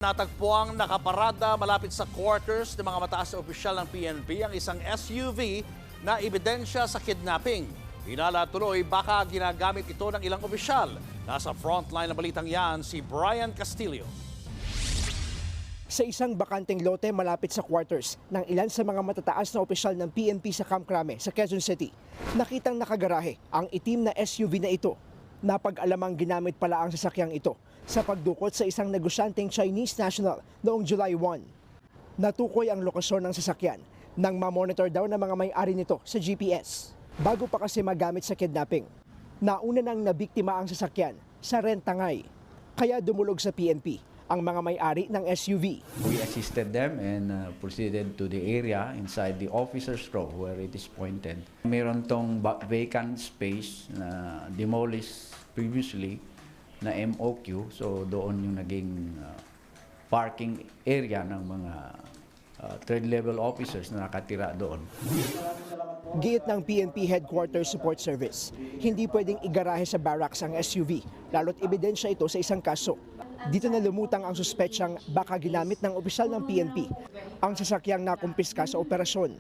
Natagpuang nakaparada malapit sa quarters ng mga mataas na opisyal ng PNP ang isang SUV na ebidensya sa kidnapping. Hinala tuloy baka ginagamit ito ng ilang opisyal. Nasa frontline ng balitang yan si Brian Castillo. Sa isang bakanteng lote malapit sa quarters ng ilan sa mga matataas na opisyal ng PNP sa Camp Crame sa Quezon City, nakitang nakagarahe ang itim na SUV na ito. Napag-alamang ginamit pala ang sasakyang ito sa pagdukot sa isang negosyanteng Chinese national noong July 1. Natukoy ang lokasyon ng sasakyan nang mamonitor daw ng mga may-ari nito sa GPS. Bago pa kasi magamit sa kidnapping, nauna nang nabiktima ang sasakyan sa Rentangay. Kaya dumulog sa PNP ang mga may-ari ng SUV. We assisted them and proceeded to the area inside the officer's row where it is pointed. Meron tong vacant space na demolished previously na MOQ, so doon yung naging parking area ng mga third-level officers na nakatira doon. Giit ng PNP Headquarters Support Service, hindi pwedeng igarahe sa barracks ang SUV, lalo't ebidensya ito sa isang kaso. Dito na lumutang ang suspetsyang baka ginamit ng opisyal ng PNP ang sasakyang nakumpiska sa operasyon.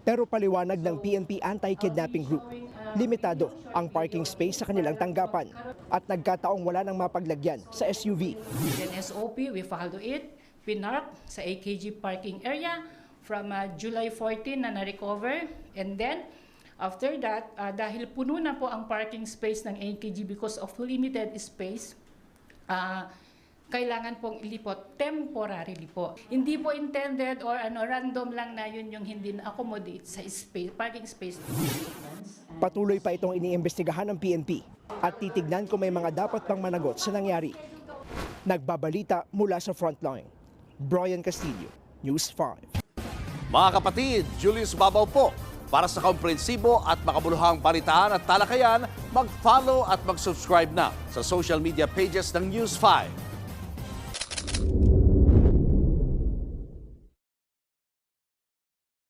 Pero paliwanag ng PNP Anti-Kidnapping Group, limitado ang parking space sa kanilang tanggapan at nagkataong wala nang mapaglagyan sa SUV. Then SOP, we follow it, pinark sa AKG parking area from July 14 na na-recover. And then, after that, dahil puno na po ang parking space ng AKG because of limited space, kailangan pong ilipot temporarily po. Hindi po intended or random lang na yun yung hindi na-accommodate sa space, parking space. Patuloy pa itong iniimbestigahan ng PNP at titignan kung may mga dapat pang managot sa nangyari. Nagbabalita mula sa frontline. Brian Castillo, News 5. Mga kapatid, Julius Babaw po. Para sa komprehensibo at makabuluhang balitaan at talakayan, mag-follow at mag-subscribe na sa social media pages ng News 5.